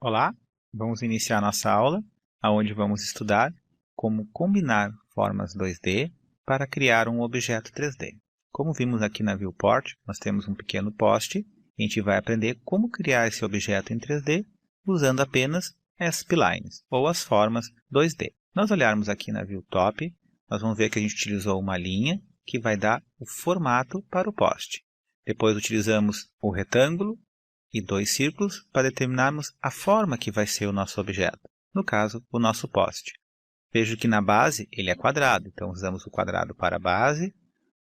Olá, vamos iniciar nossa aula, onde vamos estudar como combinar formas 2D para criar um objeto 3D. Como vimos aqui na Viewport, nós temos um pequeno poste e a gente vai aprender como criar esse objeto em 3D usando apenas splines, ou as formas 2D. Nós olharmos aqui na Viewtop, nós vamos ver que a gente utilizou uma linha que vai dar o formato para o poste. Depois utilizamos o retângulo e dois círculos para determinarmos a forma que vai ser o nosso objeto, no caso, o nosso poste. Vejo que na base ele é quadrado, então usamos o quadrado para a base,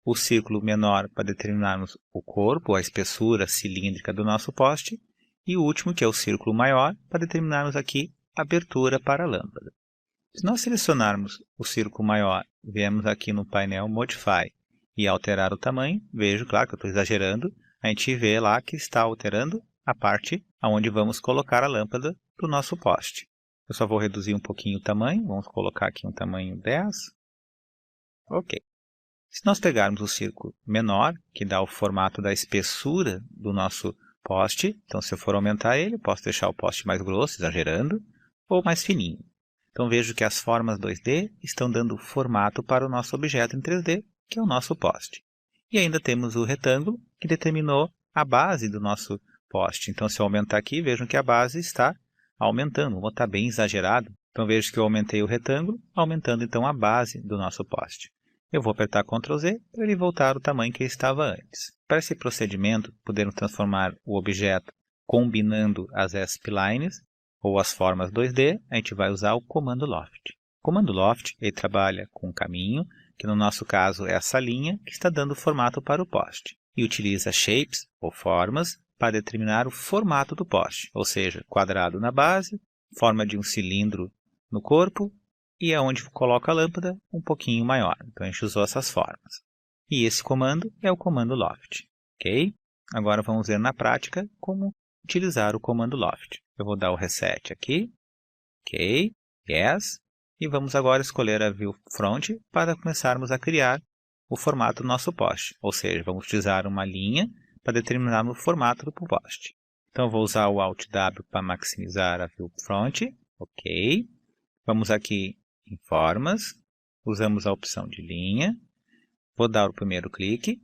o círculo menor para determinarmos o corpo, a espessura cilíndrica do nosso poste, e o último, que é o círculo maior, para determinarmos aqui a abertura para a lâmpada. Se nós selecionarmos o círculo maior, viemos aqui no painel Modify e alterar o tamanho, vejo, claro que eu estou exagerando, a gente vê lá que está alterando a parte onde vamos colocar a lâmpada do nosso poste. Eu só vou reduzir um pouquinho o tamanho, vamos colocar aqui um tamanho 10. Ok. Se nós pegarmos o círculo menor, que dá o formato da espessura do nosso poste, então se eu for aumentar ele, eu posso deixar o poste mais grosso, exagerando, ou mais fininho. Então vejo que as formas 2D estão dando formato para o nosso objeto em 3D, que é o nosso poste. E ainda temos o retângulo, que determinou a base do nosso poste. Então, se eu aumentar aqui, vejam que a base está aumentando. Vou botar bem exagerado. Então, vejo que eu aumentei o retângulo, aumentando então a base do nosso poste. Eu vou apertar Ctrl Z para ele voltar ao tamanho que ele estava antes. Para esse procedimento, podemos transformar o objeto combinando as splines ou as formas 2D, a gente vai usar o comando Loft. O comando Loft ele trabalha com um caminho, que no nosso caso é essa linha que está dando formato para o poste. E utiliza shapes, ou formas, para determinar o formato do poste, ou seja, quadrado na base, forma de um cilindro no corpo, e aonde coloca a lâmpada um pouquinho maior. Então a gente usou essas formas. E esse comando é o comando Loft. Ok? Agora vamos ver na prática como utilizar o comando Loft. Eu vou dar o Reset aqui. Ok, Yes. E vamos agora escolher a View Front para começarmos a criar o formato do nosso poste. Ou seja, vamos utilizar uma linha para determinar o formato do poste. Então, vou usar o Alt W para maximizar a View Front. Ok. Vamos aqui em Formas. Usamos a opção de linha. Vou dar o primeiro clique.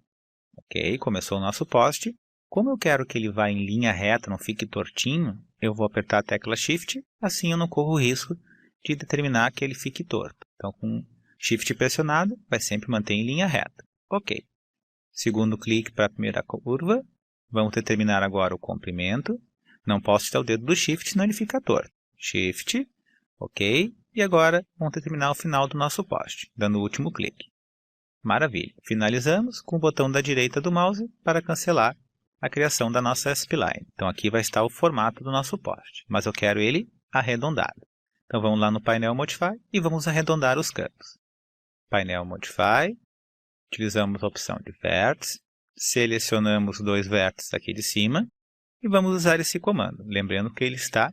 Ok, começou o nosso poste. Como eu quero que ele vá em linha reta, não fique tortinho, eu vou apertar a tecla Shift, assim eu não corro o risco de determinar que ele fique torto. Então, com Shift pressionado, vai sempre manter em linha reta. Ok. Segundo clique para a primeira curva. Vamos determinar agora o comprimento. Não posso tirar o dedo do Shift, senão ele fica torto. Shift. Ok. E agora, vamos determinar o final do nosso poste, dando o último clique. Maravilha. Finalizamos com o botão da direita do mouse para cancelar a criação da nossa spline. Então, aqui vai estar o formato do nosso poste, mas eu quero ele arredondado. Então, vamos lá no painel Modify e vamos arredondar os cantos. Painel Modify, utilizamos a opção de vértice, selecionamos os dois vértices aqui de cima e vamos usar esse comando, lembrando que ele está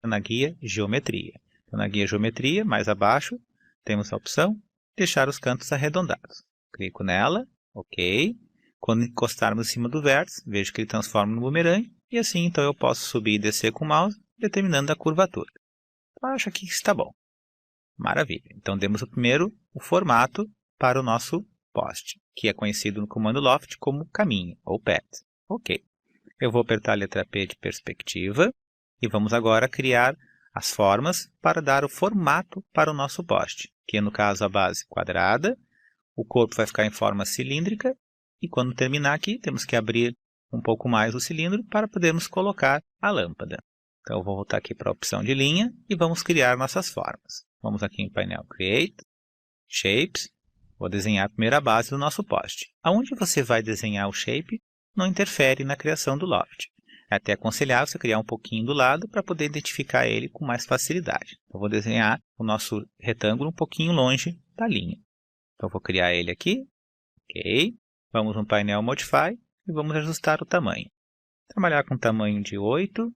na guia Geometria. Então, na guia Geometria, mais abaixo, temos a opção de deixar os cantos arredondados. Clico nela, ok. Quando encostarmos em cima do vértice, vejo que ele transforma no bumerangue, e assim então eu posso subir e descer com o mouse, determinando a curvatura. Então, acho que está bom. Maravilha. Então, demos o formato para o nosso poste, que é conhecido no comando Loft como caminho, ou path. Ok. Eu vou apertar a letra P de perspectiva, e vamos agora criar as formas para dar o formato para o nosso poste, que é no caso a base quadrada, o corpo vai ficar em forma cilíndrica, e quando terminar aqui, temos que abrir um pouco mais o cilindro para podermos colocar a lâmpada. Então, eu vou voltar aqui para a opção de linha e vamos criar nossas formas. Vamos aqui em painel Create, Shapes, vou desenhar a primeira base do nosso poste. Aonde você vai desenhar o shape não interfere na criação do loft. É até aconselhável você criar um pouquinho do lado para poder identificar ele com mais facilidade. Eu vou desenhar o nosso retângulo um pouquinho longe da linha. Então, vou criar ele aqui. Ok. Vamos no painel Modify e vamos ajustar o tamanho. Trabalhar com tamanho de 8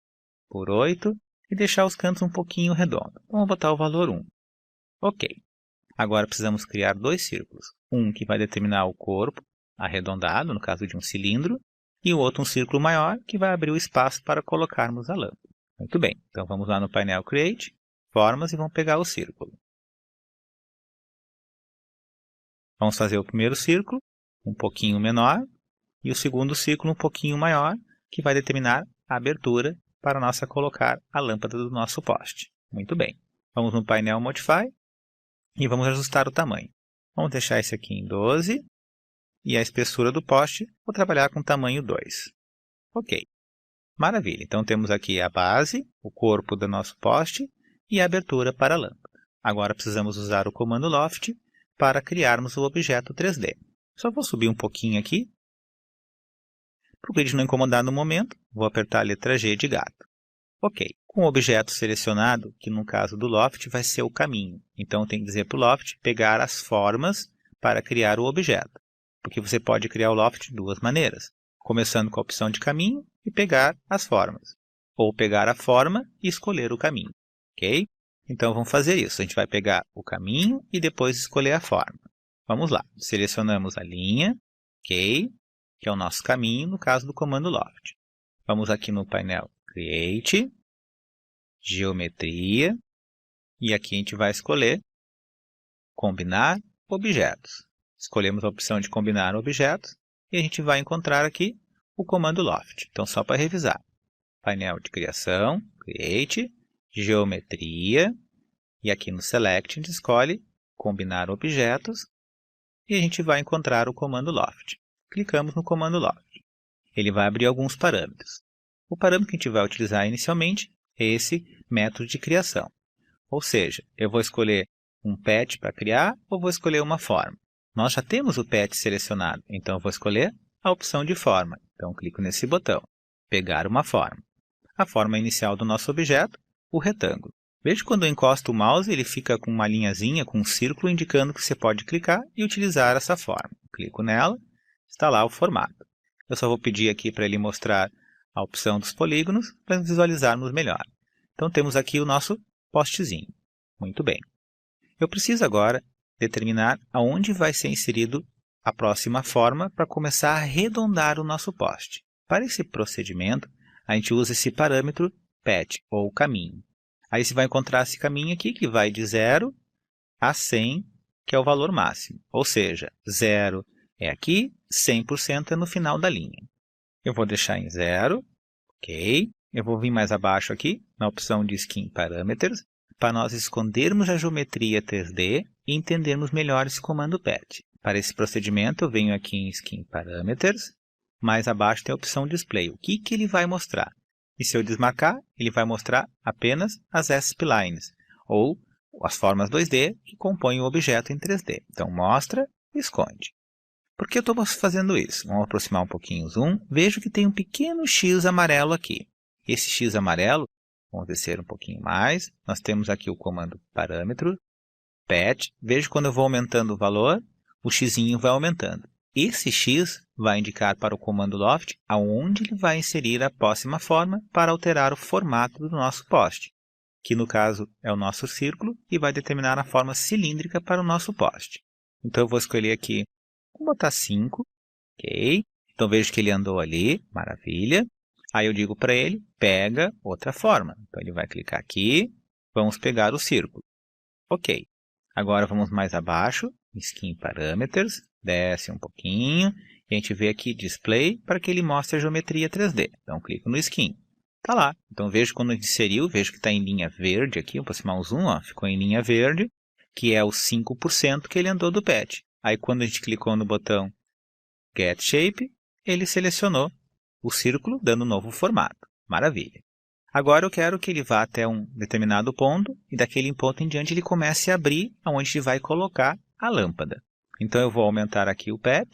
por 8 e deixar os cantos um pouquinho redondos. Vamos botar o valor 1. Ok. Agora precisamos criar dois círculos. Um que vai determinar o corpo arredondado, no caso de um cilindro, e o outro um círculo maior, que vai abrir o espaço para colocarmos a lâmpada. Muito bem, então vamos lá no painel Create, Formas, e vamos pegar o círculo. Vamos fazer o primeiro círculo, um pouquinho menor, e o segundo círculo um pouquinho maior, que vai determinar a abertura para nós colocar a lâmpada do nosso poste. Muito bem. Vamos no painel Modify e vamos ajustar o tamanho. Vamos deixar esse aqui em 12 e a espessura do poste vou trabalhar com tamanho 2. Ok. Maravilha. Então temos aqui a base, o corpo do nosso poste e a abertura para a lâmpada. Agora precisamos usar o comando Loft para criarmos o objeto 3D. Só vou subir um pouquinho aqui. Para o grid não incomodar no momento, vou apertar a letra G de gato. Ok, com o objeto selecionado, que no caso do Loft vai ser o caminho. Então, eu tenho que dizer para o Loft pegar as formas para criar o objeto. Porque você pode criar o Loft de duas maneiras. Começando com a opção de caminho e pegar as formas. Ou pegar a forma e escolher o caminho. Ok? Então, vamos fazer isso. A gente vai pegar o caminho e depois escolher a forma. Vamos lá. Selecionamos a linha. Ok? Que é o nosso caminho, no caso do comando Loft. Vamos aqui no painel Create, Geometria, e aqui a gente vai escolher Combinar Objetos. Escolhemos a opção de Combinar Objetos, e a gente vai encontrar aqui o comando Loft. Então, só para revisar, painel de criação, Create, Geometria, e aqui no Select a gente escolhe Combinar Objetos, e a gente vai encontrar o comando Loft. Clicamos no comando Loft. Ele vai abrir alguns parâmetros. O parâmetro que a gente vai utilizar inicialmente é esse método de criação. Ou seja, eu vou escolher um pet para criar ou vou escolher uma forma. Nós já temos o pet selecionado, então eu vou escolher a opção de forma. Então, clico nesse botão, pegar uma forma. A forma inicial do nosso objeto, o retângulo. Veja que quando eu encosto o mouse, ele fica com uma linhazinha, com um círculo, indicando que você pode clicar e utilizar essa forma. Clico nela. Está lá o formato. Eu só vou pedir aqui para ele mostrar a opção dos polígonos para visualizarmos melhor. Então temos aqui o nosso postezinho. Muito bem. Eu preciso agora determinar aonde vai ser inserido a próxima forma para começar a arredondar o nosso poste. Para esse procedimento, a gente usa esse parâmetro pet, ou caminho. Aí você vai encontrar esse caminho aqui que vai de 0 a 100, que é o valor máximo. Ou seja, 0 é aqui, 100% é no final da linha. Eu vou deixar em 0, ok. Eu vou vir mais abaixo aqui, na opção de Skin Parameters, para nós escondermos a geometria 3D e entendermos melhor esse comando PET. Para esse procedimento, eu venho aqui em Skin Parameters, mais abaixo tem a opção Display. O que ele vai mostrar? E se eu desmarcar, ele vai mostrar apenas as S-Splines, ou as formas 2D que compõem o objeto em 3D. Então, mostra e esconde. Por que eu estou fazendo isso? Vamos aproximar um pouquinho o zoom. Vejo que tem um pequeno X amarelo aqui. Esse X amarelo, vamos descer um pouquinho mais. Nós temos aqui o comando parâmetro, pet. Vejo que quando eu vou aumentando o valor, o X vai aumentando. Esse X vai indicar para o comando Loft aonde ele vai inserir a próxima forma para alterar o formato do nosso poste, que no caso é o nosso círculo, e vai determinar a forma cilíndrica para o nosso poste. Então eu vou escolher aqui, vou botar 5, ok? Então vejo que ele andou ali, maravilha. Aí eu digo para ele, pega outra forma. Então ele vai clicar aqui, vamos pegar o círculo. Ok. Agora vamos mais abaixo, Skin Parameters, desce um pouquinho, e a gente vê aqui Display para que ele mostre a geometria 3D. Então clico no Skin. Está lá. Então vejo quando inseriu, vejo que está em linha verde aqui, vou aproximar o zoom, ó, ficou em linha verde, que é os 5% que ele andou do pet. Aí quando a gente clicou no botão Get Shape, ele selecionou o círculo, dando um novo formato. Maravilha. Agora eu quero que ele vá até um determinado ponto, e daquele ponto em diante ele comece a abrir onde a gente vai colocar a lâmpada. Então eu vou aumentar aqui o pet,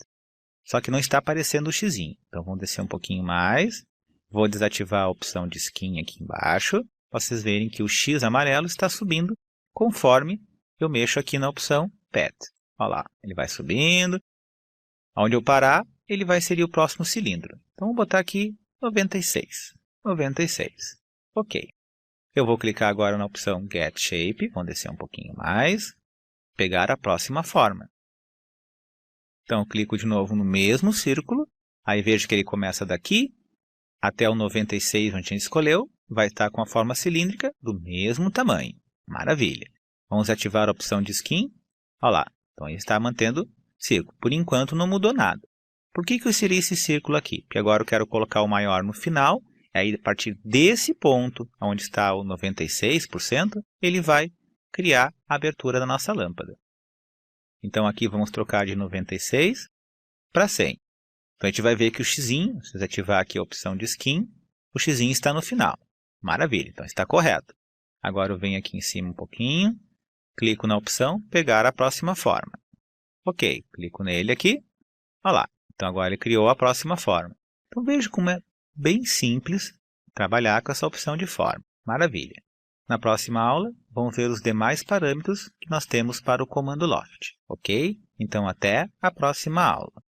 só que não está aparecendo o X. Então vamos descer um pouquinho mais. Vou desativar a opção de Skin aqui embaixo, para vocês verem que o X amarelo está subindo conforme eu mexo aqui na opção Pet. Olha lá, ele vai subindo. Onde eu parar, ele vai inserir o próximo cilindro. Então, vou botar aqui 96. 96. Ok. Eu vou clicar agora na opção Get Shape. Vamos descer um pouquinho mais. Pegar a próxima forma. Então, eu clico de novo no mesmo círculo. Aí veja que ele começa daqui até o 96, onde a gente escolheu, vai estar com a forma cilíndrica do mesmo tamanho. Maravilha. Vamos ativar a opção de Skin. Olha lá, então ele está mantendo círculo. Por enquanto não mudou nada. Por que eu inseri esse círculo aqui? Porque agora eu quero colocar o maior no final. E aí, a partir desse ponto, onde está o 96%, ele vai criar a abertura da nossa lâmpada. Então aqui vamos trocar de 96 para 100. Então a gente vai ver que o X, se você ativar aqui a opção de Skin, o X está no final. Maravilha, então está correto. Agora eu venho aqui em cima um pouquinho, clico na opção pegar a próxima forma. Ok, clico nele aqui. Olha lá, então agora ele criou a próxima forma. Então veja como é bem simples trabalhar com essa opção de forma. Maravilha. Na próxima aula, vamos ver os demais parâmetros que nós temos para o comando Loft. Ok? Então até a próxima aula.